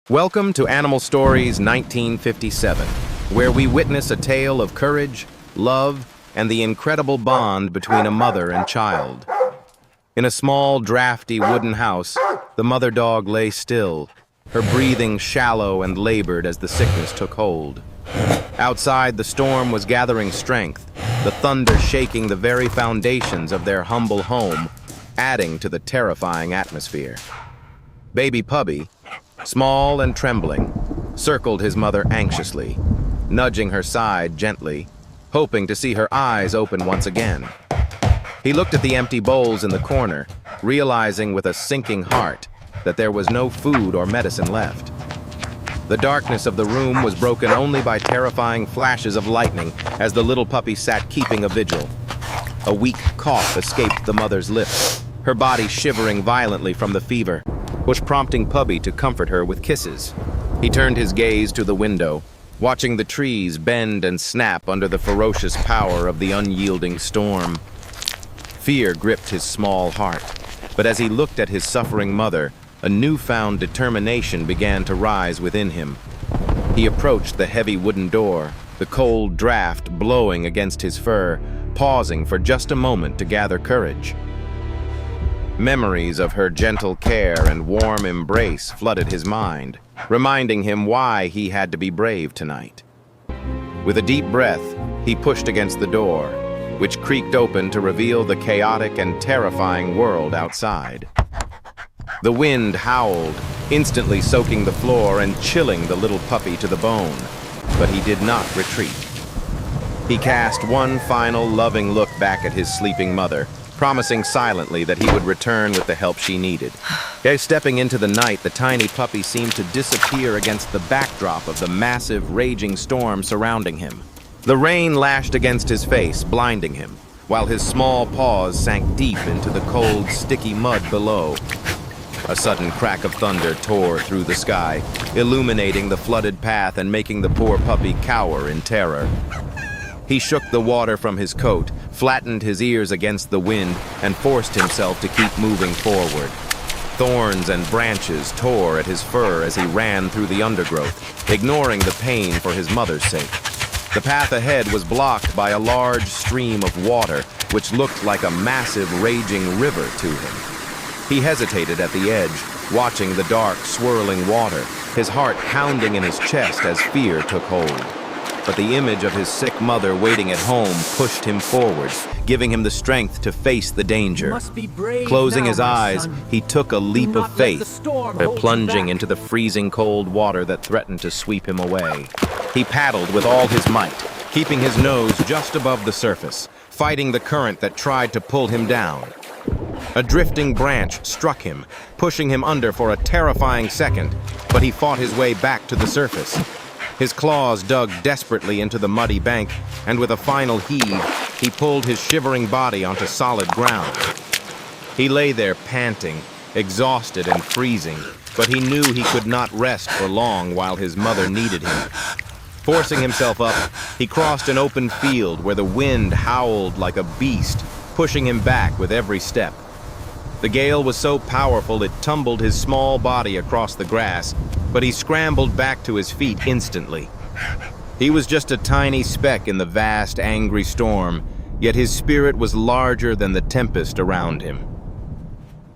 Welcome to Animal Stories 1957, where we witness a tale of courage, love, and the incredible bond between a mother and child. In a small, drafty wooden house, the mother dog lay still, her breathing shallow and labored as the sickness took hold. Outside, the storm was gathering strength, the thunder shaking the very foundations of their humble home, adding to the terrifying atmosphere. Baby Puppy, small and trembling, circled his mother anxiously, nudging her side gently, hoping to see her eyes open once again. He looked at the empty bowls in the corner, realizing with a sinking heart that there was no food or medicine left. The darkness of the room was broken only by terrifying flashes of lightning as the little puppy sat keeping a vigil. A weak cough escaped the mother's lips, her body shivering violently from the fever, which prompting Puppy to comfort her with kisses. He turned his gaze to the window, watching the trees bend and snap under the ferocious power of the unyielding storm. Fear gripped his small heart, but as he looked at his suffering mother, a newfound determination began to rise within him. He approached the heavy wooden door, the cold draft blowing against his fur, pausing for just a moment to gather courage. Memories of her gentle care and warm embrace flooded his mind, reminding him why he had to be brave tonight. With a deep breath, he pushed against the door, which creaked open to reveal the chaotic and terrifying world outside. The wind howled, instantly soaking the floor and chilling the little puppy to the bone, but he did not retreat. He cast one final loving look back at his sleeping mother, promising silently that he would return with the help she needed. As stepping into the night, the tiny puppy seemed to disappear against the backdrop of the massive, raging storm surrounding him. The rain lashed against his face, blinding him, while his small paws sank deep into the cold, sticky mud below. A sudden crack of thunder tore through the sky, illuminating the flooded path and making the poor puppy cower in terror. He shook the water from his coat, flattened his ears against the wind, and forced himself to keep moving forward. Thorns and branches tore at his fur as he ran through the undergrowth, ignoring the pain for his mother's sake. The path ahead was blocked by a large stream of water, which looked like a massive raging river to him. He hesitated at the edge, watching the dark, swirling water, his heart pounding in his chest as fear took hold. But the image of his sick mother waiting at home pushed him forward, giving him the strength to face the danger. Closing his eyes, he took a leap of faith, plunging into the freezing cold water that threatened to sweep him away. He paddled with all his might, keeping his nose just above the surface, fighting the current that tried to pull him down. A drifting branch struck him, pushing him under for a terrifying second, but he fought his way back to the surface. His claws dug desperately into the muddy bank, and with a final heave, he pulled his shivering body onto solid ground. He lay there panting, exhausted and freezing, but he knew he could not rest for long while his mother needed him. Forcing himself up, he crossed an open field where the wind howled like a beast, pushing him back with every step. The gale was so powerful it tumbled his small body across the grass, but he scrambled back to his feet instantly. He was just a tiny speck in the vast, angry storm, yet his spirit was larger than the tempest around him.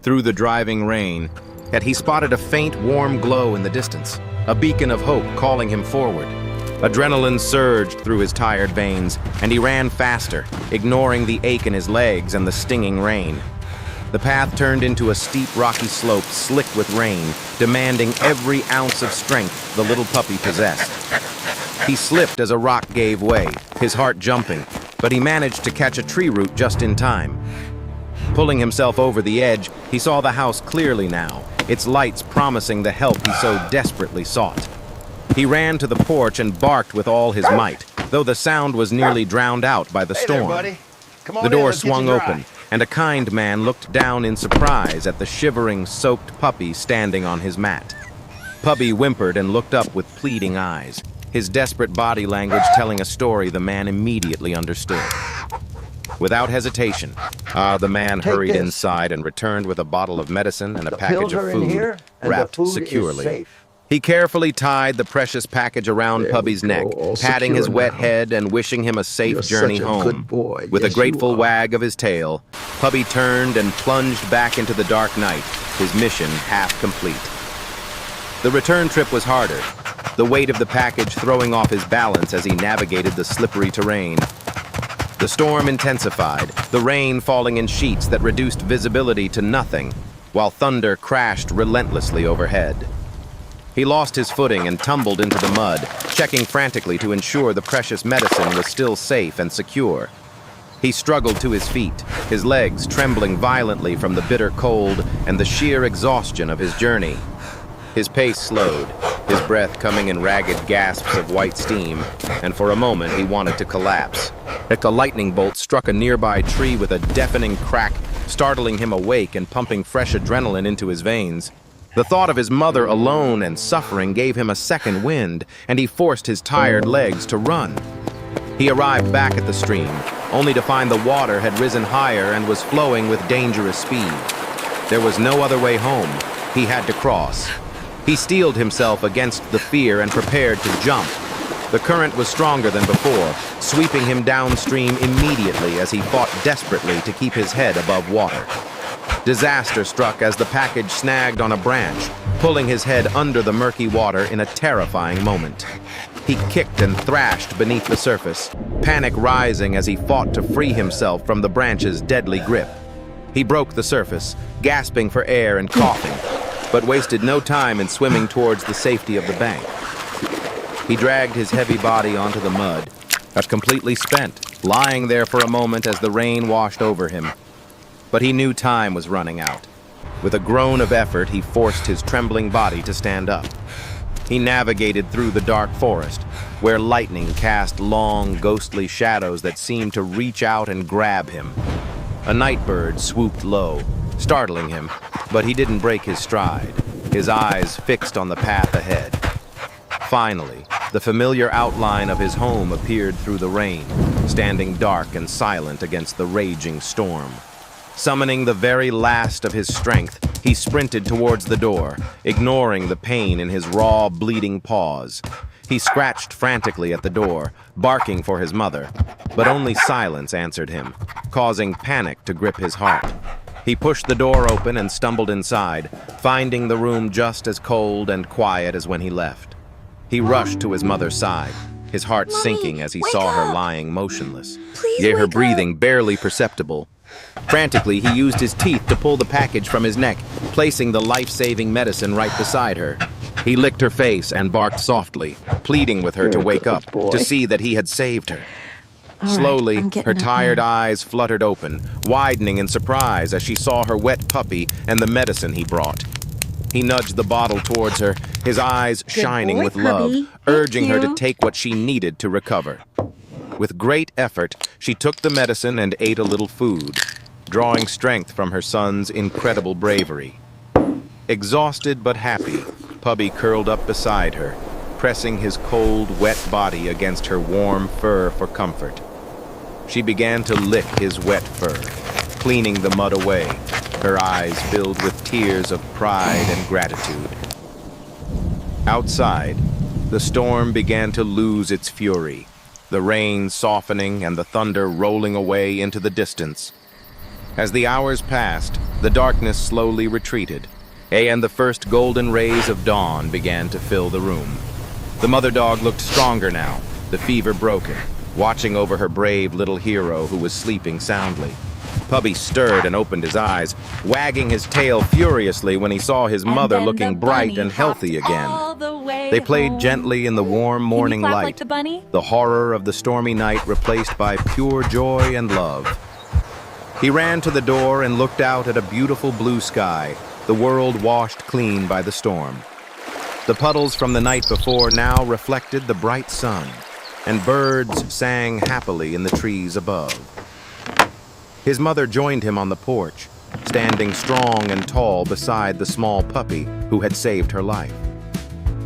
Through the driving rain, yet he spotted a faint, warm glow in the distance, a beacon of hope calling him forward. Adrenaline surged through his tired veins, and he ran faster, ignoring the ache in his legs and the stinging rain. The path turned into a steep, rocky slope slick with rain, demanding every ounce of strength the little puppy possessed. He slipped as a rock gave way, his heart jumping, but he managed to catch a tree root just in time. Pulling himself over the edge, he saw the house clearly now, its lights promising the help he so desperately sought. He ran to the porch and barked with all his might, though the sound was nearly drowned out by the storm. Hey there, buddy. Come on The in, door let's get swung you dry. open, and a kind man looked down in surprise at the shivering, soaked puppy standing on his mat. Puppy whimpered and looked up with pleading eyes, his desperate body language telling a story the man immediately understood. Without hesitation, the man hurried inside and returned with a bottle of medicine and a package Pills of are in food, here, and the wrapped food is securely. safe. He carefully tied the precious package around Puppy's neck, patting his wet head and wishing him a safe journey home. With a grateful wag of his tail, Puppy turned and plunged back into the dark night, his mission half complete. The return trip was harder, the weight of the package throwing off his balance as he navigated the slippery terrain. The storm intensified, the rain falling in sheets that reduced visibility to nothing, while thunder crashed relentlessly overhead. He lost his footing and tumbled into the mud, checking frantically to ensure the precious medicine was still safe and secure. He struggled to his feet, his legs trembling violently from the bitter cold and the sheer exhaustion of his journey. His pace slowed, his breath coming in ragged gasps of white steam, and for a moment he wanted to collapse. A lightning bolt struck a nearby tree with a deafening crack, startling him awake and pumping fresh adrenaline into his veins. The thought of his mother alone and suffering gave him a second wind, and he forced his tired legs to run. He arrived back at the stream, only to find the water had risen higher and was flowing with dangerous speed. There was no other way home. He had to cross. He steeled himself against the fear and prepared to jump. The current was stronger than before, sweeping him downstream immediately as he fought desperately to keep his head above water. Disaster struck as the package snagged on a branch, pulling his head under the murky water in a terrifying moment. He kicked and thrashed beneath the surface, panic rising as he fought to free himself from the branch's deadly grip. He broke the surface, gasping for air and coughing, but wasted no time in swimming towards the safety of the bank. He dragged his heavy body onto the mud, completely spent, lying there for a moment as the rain washed over him. But he knew time was running out. With a groan of effort, he forced his trembling body to stand up. He navigated through the dark forest, where lightning cast long, ghostly shadows that seemed to reach out and grab him. A night bird swooped low, startling him, but he didn't break his stride, his eyes fixed on the path ahead. Finally, the familiar outline of his home appeared through the rain, standing dark and silent against the raging storm. Summoning the very last of his strength, he sprinted towards the door, ignoring the pain in his raw, bleeding paws. He scratched frantically at the door, barking for his mother, but only silence answered him, causing panic to grip his heart. He pushed the door open and stumbled inside, finding the room just as cold and quiet as when he left. He rushed to his mother's side, his heart sinking as he saw her lying motionless, yet her breathing barely perceptible. Frantically, he used his teeth to pull the package from his neck, placing the life-saving medicine right beside her. He licked her face and barked softly, pleading with her to wake up, to see that he had saved her. Slowly, her tired eyes fluttered open, widening in surprise as she saw her wet puppy and the medicine he brought. He nudged the bottle towards her, his eyes shining with love, urging her to take what she needed to recover. With great effort, she took the medicine and ate a little food, drawing strength from her son's incredible bravery. Exhausted but happy, Puppy curled up beside her, pressing his cold, wet body against her warm fur for comfort. She began to lick his wet fur, cleaning the mud away, her eyes filled with tears of pride and gratitude. Outside, the storm began to lose its fury, the rain softening and the thunder rolling away into the distance. As the hours passed, the darkness slowly retreated, and the first golden rays of dawn began to fill the room. The mother dog looked stronger now, the fever broken, watching over her brave little hero who was sleeping soundly. Puppy stirred and opened his eyes, wagging his tail furiously when he saw his mother looking bright and healthy again. They played gently in the warm morning light, the horror of the stormy night replaced by pure joy and love. He ran to the door and looked out at a beautiful blue sky, the world washed clean by the storm. The puddles from the night before now reflected the bright sun, and birds sang happily in the trees above. His mother joined him on the porch, standing strong and tall beside the small puppy who had saved her life.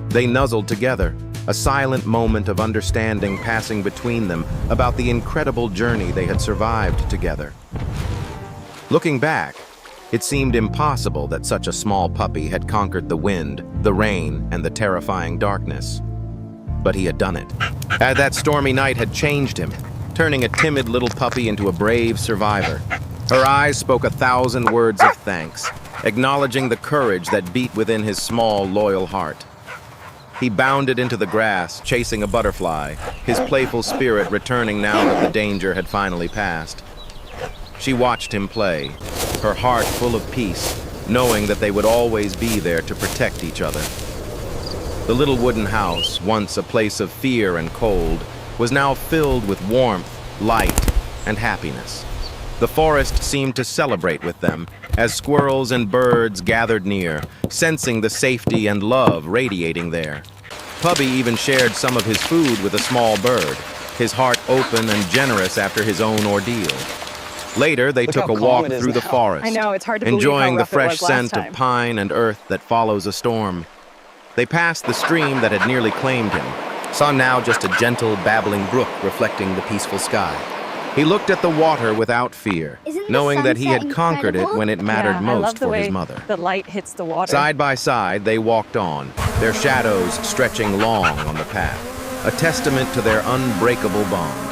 They nuzzled together, a silent moment of understanding passing between them about the incredible journey they had survived together. Looking back, It seemed impossible that such a small puppy had conquered the wind, the rain, and the terrifying darkness. But he had done it. That stormy night had changed him, turning a timid little puppy into a brave survivor. Her eyes spoke 1,000 words of thanks, acknowledging the courage that beat within his small, loyal heart. He bounded into the grass, chasing a butterfly, his playful spirit returning now that the danger had finally passed. She watched him play, her heart full of peace, knowing that they would always be there to protect each other. The little wooden house, once a place of fear and cold, was now filled with warmth, light, and happiness. The forest seemed to celebrate with them as squirrels and birds gathered near, sensing the safety and love radiating there. Pubby even shared some of his food with a small bird, his heart open and generous after his own ordeal. Later, they took a walk through the forest, I know, it's hard to believe enjoying how the rough it fresh was last scent time. of pine and earth that follows a storm. They passed the stream that had nearly claimed him, saw now just a gentle, babbling brook reflecting the peaceful sky. He looked at the water without fear, knowing that he had conquered it when it mattered most for his mother. The light hits the water. Side by side, they walked on, their shadows stretching long on the path, a testament to their unbreakable bond.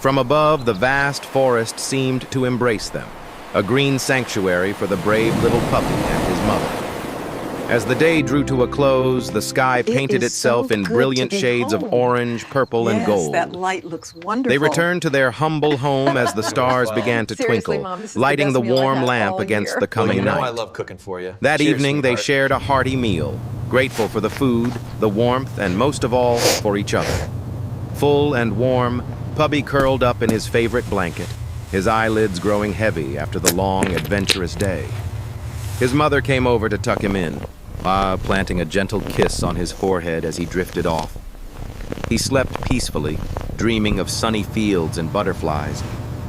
From above, the vast forest seemed to embrace them, a green sanctuary for the brave little puppy and his mother. As the day drew to a close, the sky painted itself in brilliant shades of orange, purple, and gold. That light looks wonderful. They returned to their humble home as the stars began to twinkle, Mom, this is lighting the best meal I've warm had lamp all against year. the coming Well, you know night. I love cooking for you. That Cheers, evening, they sweetheart. shared a hearty meal, grateful for the food, the warmth, and most of all, for each other. Full and warm, Pubby curled up in his favorite blanket, his eyelids growing heavy after the long, adventurous day. His mother came over to tuck him in, planting a gentle kiss on his forehead as he drifted off. He slept peacefully, dreaming of sunny fields and butterflies,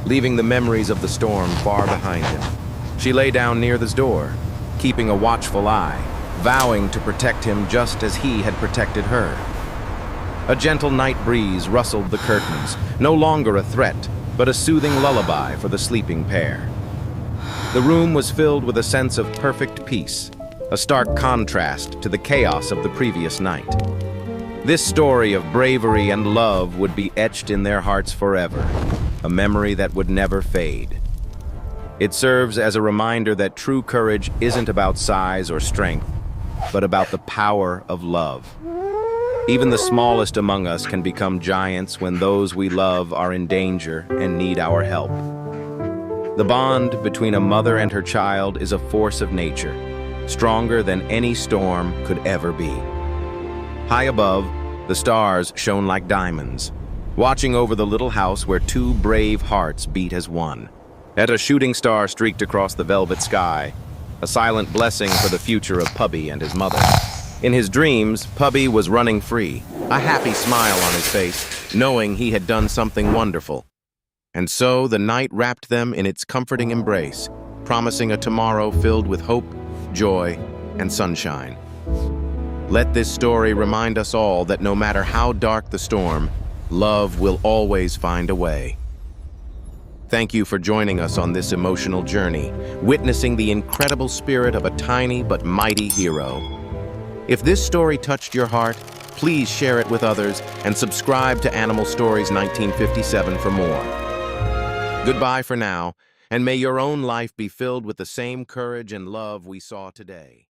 leaving the memories of the storm far behind him. She lay down near the door, keeping a watchful eye, vowing to protect him just as he had protected her. A gentle night breeze rustled the curtains, no longer a threat, but a soothing lullaby for the sleeping pair. The room was filled with a sense of perfect peace, a stark contrast to the chaos of the previous night. This story of bravery and love would be etched in their hearts forever, a memory that would never fade. It serves as a reminder that true courage isn't about size or strength, but about the power of love. Even the smallest among us can become giants when those we love are in danger and need our help. The bond between a mother and her child is a force of nature, stronger than any storm could ever be. High above, the stars shone like diamonds, watching over the little house where two brave hearts beat as one. As a shooting star streaked across the velvet sky, a silent blessing for the future of Pubby and his mother. In his dreams, Pubby was running free, a happy smile on his face, knowing he had done something wonderful. And so the night wrapped them in its comforting embrace, promising a tomorrow filled with hope, joy, and sunshine. Let this story remind us all that no matter how dark the storm, love will always find a way. Thank you for joining us on this emotional journey, witnessing the incredible spirit of a tiny but mighty hero. If this story touched your heart, please share it with others and subscribe to Animal Stories 1957 for more. Goodbye for now, and may your own life be filled with the same courage and love we saw today.